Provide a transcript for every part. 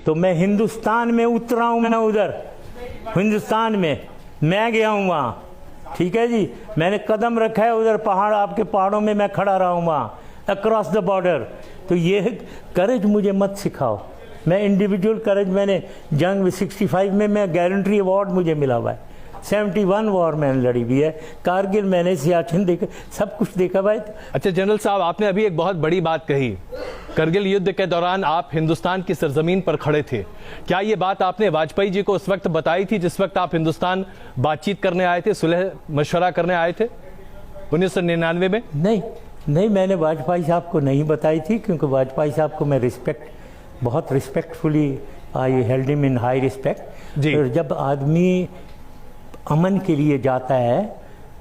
तो मैं हिंदुस्तान में उतरा हूँ, मैं उधर हिंदुस्तान में मैं गया हूँ वहाँ, ठीक है जी। मैंने कदम रखा है उधर पहाड़, आपके पहाड़ों में मैं खड़ा रहा हूँ वहाँ, अक्रॉस द बॉर्डर। तो ये करेज मुझे मत सिखाओ। मैं इंडिविजुअल करेज, मैंने जंग 65 में मैं गैलेंट्री अवार्ड मुझे मिला हुआ है। 71 वॉर मैंने लड़ी हुई है, कारगिल मैंने, सियाचिन देखा, सब कुछ देखा भाई। अच्छा जनरल साहब, आपने अभी एक बहुत बड़ी बात कही, करगिल युद्ध के दौरान आप हिंदुस्तान की सरजमीन पर खड़े थे। क्या ये बात आपने वाजपेयी जी को उस वक्त बताई थी जिस वक्त आप हिंदुस्तान बातचीत करने आए थे, सुलह मशवरा करने आए थे 1999 में? नहीं, मैंने वाजपेयी साहब को नहीं बताई थी, क्योंकि वाजपेयी साहब को मैं बहुत respectfully, I held him in high respect. जब आदमी अमन के लिए जाता है,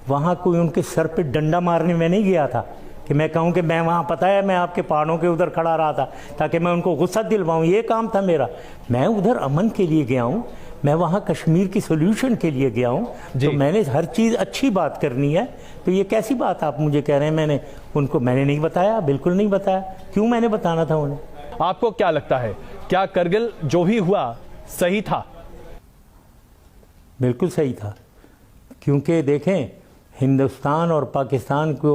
वहाँ कोई उनके सर पे डंडा मारने में नहीं गया था कि मैं कहूँ कि मैं वहाँ, पता है मैं आपके पहाड़ों के उधर खड़ा रहा था ताकि मैं उनको गुस्सा दिलवाऊँ, ये काम था मेरा। मैं उधर अमन के लिए गया हूँ, मैं वहाँ कश्मीर की सोल्यूशन के लिए गया हूँ। तो मैंने हर चीज़ अच्छी बात करनी है। तो ये कैसी बात आप मुझे कह रहे हैं मैंने नहीं बताया? बिल्कुल नहीं बताया। क्यों मैंने बताना था उन्हें? आपको क्या लगता है, क्या करगिल जो भी हुआ सही था? बिल्कुल सही था, क्योंकि देखें हिंदुस्तान और पाकिस्तान को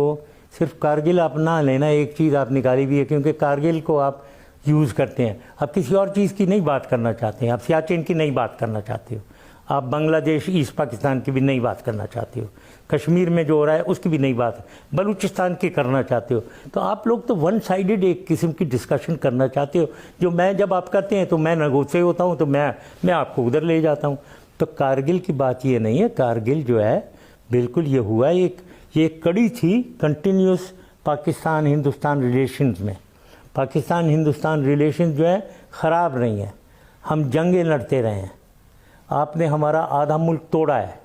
सिर्फ कारगिल आप ना लेना, एक चीज़ आप निकाली भी है, क्योंकि कारगिल को आप यूज़ करते हैं, आप किसी और चीज़ की नहीं बात करना चाहते हैं, आप सियाचिन की नहीं बात करना चाहते हो, आप बांग्लादेश ईस्ट पाकिस्तान की भी नहीं बात करना चाहते हो, कश्मीर में जो हो रहा है उसकी भी नहीं बात, बलूचिस्तान की करना चाहते हो। तो आप लोग तो वन साइडेड एक किस्म की डिस्कशन करना चाहते हो, जो मैं जब आप करते हैं तो मैं नगोचे होता हूँ, तो मैं आपको उधर ले जाता हूँ। तो कारगिल की बात ये नहीं है, कारगिल जो है बिल्कुल ये हुआ, ये कड़ी थी कंटिन्यूस पाकिस्तान हिंदुस्तान रिलेशंस में। पाकिस्तान हिंदुस्तान रिलेशंस जो है ख़राब नहीं है, हम जंगें लड़ते रहे हैं, आपने हमारा आधा मुल्क तोड़ा है,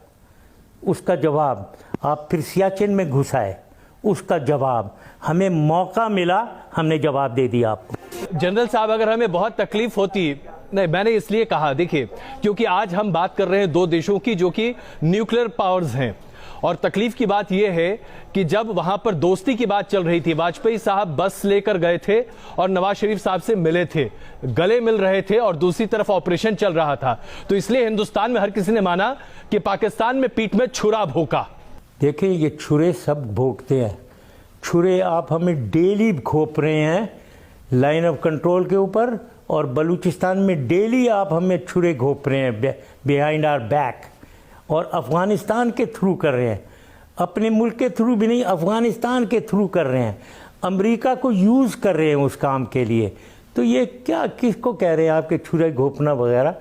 उसका जवाब आप फिर सियाचिन में घुसाए, उसका जवाब हमें मौका मिला, हमने जवाब दे दिया आपको। जनरल साहब, अगर हमें बहुत तकलीफ होती, नहीं मैंने इसलिए कहा, देखिए क्योंकि आज हम बात कर रहे हैं दो देशों की जो कि न्यूक्लियर पावर्स हैं, और तकलीफ की बात यह है कि जब वहां पर दोस्ती की बात चल रही थी, वाजपेयी साहब बस लेकर गए थे और नवाज शरीफ साहब से मिले थे, गले मिल रहे थे, और दूसरी तरफ ऑपरेशन चल रहा था। तो इसलिए हिंदुस्तान में हर किसी ने माना कि पाकिस्तान में पीठ में छुरा भोंका। देखिए ये छुरे सब भोंकते हैं, छुरे आप हमें डेली घोंप रहे हैं लाइन ऑफ कंट्रोल के ऊपर, और बलूचिस्तान में डेली आप हमें छुरे घोंप रहे हैं बिहाइंड आवर बैक, और अफ़गानिस्तान के थ्रू कर रहे हैं, अपने मुल्क के थ्रू भी नहीं, अफ़गानिस्तान के थ्रू कर रहे हैं, अमेरिका को यूज़ कर रहे हैं उस काम के लिए। तो ये क्या, किसको कह रहे हैं आपके छुरे घोंपना वगैरह?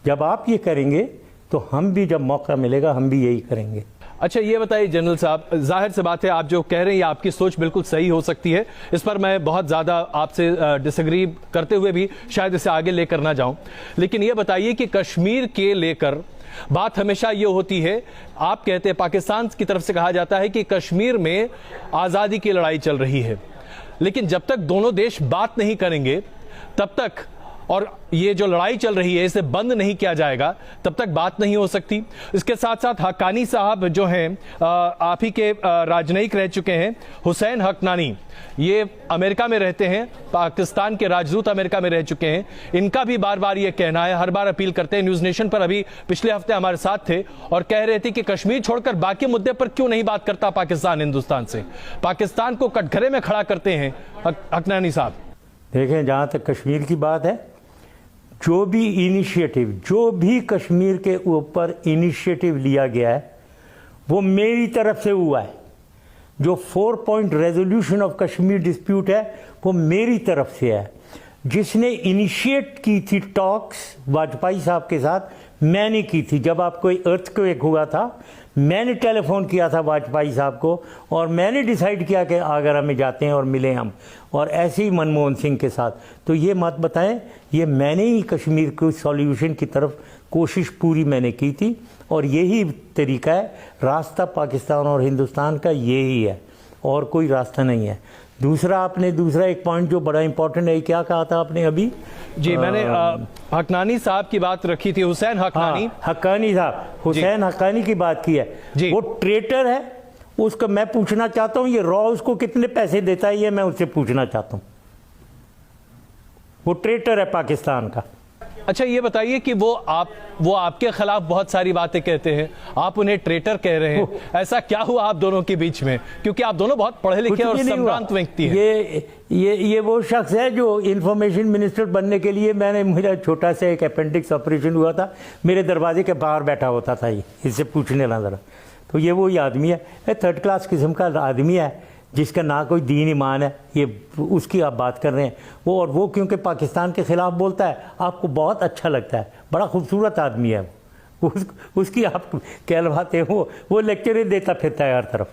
जब आप ये करेंगे तो हम भी, जब मौका मिलेगा हम भी यही करेंगे। अच्छा ये बताइए जनरल साहब, जाहिर सी बात है आप जो कह रहे हैं आपकी सोच बिल्कुल सही हो सकती है, इस पर मैं बहुत ज़्यादा आपसे डिसएग्री करते हुए भी शायद इसे आगे लेकर ना जाऊं, लेकिन ये बताइए कि कश्मीर के लेकर बात हमेशा ये होती है, आप कहते हैं, पाकिस्तान की तरफ से कहा जाता है कि कश्मीर में आज़ादी की लड़ाई चल रही है, लेकिन जब तक दोनों देश बात नहीं करेंगे तब तक, और ये जो लड़ाई चल रही है इसे बंद नहीं किया जाएगा तब तक बात नहीं हो सकती। इसके साथ साथ हक्कानी साहब जो हैं, आप ही के राजनयिक रह चुके हैं, हुसैन हक्कानी, ये अमेरिका में रहते हैं, पाकिस्तान के राजदूत अमेरिका में रह चुके हैं, इनका भी बार बार ये कहना है, हर बार अपील करते हैं, न्यूज़ नेशन पर अभी पिछले हफ्ते हमारे साथ थे और कह रहे थे कि कश्मीर छोड़कर बाकी मुद्दे पर क्यों नहीं बात करता पाकिस्तान हिंदुस्तान से, पाकिस्तान को कटघरे में खड़ा करते हैं हक्कानी साहब। देखें, जहाँ तक कश्मीर की बात है, जो भी इनिशिएटिव, जो भी कश्मीर के ऊपर इनिशिएटिव लिया गया है वो मेरी तरफ से हुआ है। जो 4 point resolution of Kashmir dispute है वो मेरी तरफ से है। जिसने इनिशिएट की थी टॉक्स वाजपेयी साहब के साथ, मैंने की थी। जब आपको अर्थक्वेक हुआ था, मैंने टेलीफोन किया था वाजपेयी साहब को, और मैंने डिसाइड किया कि आगरा में जाते हैं और मिले हम, और ऐसे ही मनमोहन सिंह के साथ। तो ये मत बताएं, ये मैंने ही कश्मीर को सॉल्यूशन की तरफ कोशिश पूरी मैंने की थी, और यही तरीका है। रास्ता पाकिस्तान और हिंदुस्तान का यही है, और कोई रास्ता नहीं है। दूसरा एक पॉइंट जो बड़ा इंपॉर्टेंट है, क्या कहा था आपने अभी? जी, मैंने हक्कानी साहब की बात रखी थी, हुसैन हक्कानी। हाँ, हक्कानी साहब, हुसैन हक्कानी की बात की है। वो ट्रेटर है, उसका मैं पूछना चाहता हूँ, ये रॉ उसको कितने पैसे देता है, ये मैं उससे पूछना चाहता हूँ। वो ट्रेटर है पाकिस्तान का। अच्छा ये बताइए कि वो आपके खिलाफ बहुत सारी बातें कहते हैं, आप उन्हें ट्रेटर कह रहे हैं, ऐसा क्या हुआ आप दोनों के बीच में? क्योंकि आप दोनों बहुत पढ़े लिखे और संभ्रांत व्यक्ति हैं। ये वो शख्स है जो इंफॉर्मेशन मिनिस्टर बनने के लिए मेरा छोटा सा एक अपेंडिक्स ऑपरेशन हुआ था, मेरे दरवाजे के बाहर बैठा होता था, इससे पूछने ना ज़रा। तो ये वही आदमी है, थर्ड क्लास किस्म का आदमी है जिसका ना कोई दीन ईमान है, ये उसकी आप बात कर रहे हैं। वो क्योंकि पाकिस्तान के ख़िलाफ़ बोलता है, आपको बहुत अच्छा लगता है, बड़ा खूबसूरत आदमी है वो। उसकी आप कहलवाते हो, वो लेक्चर देता फिरता है हर तरफ।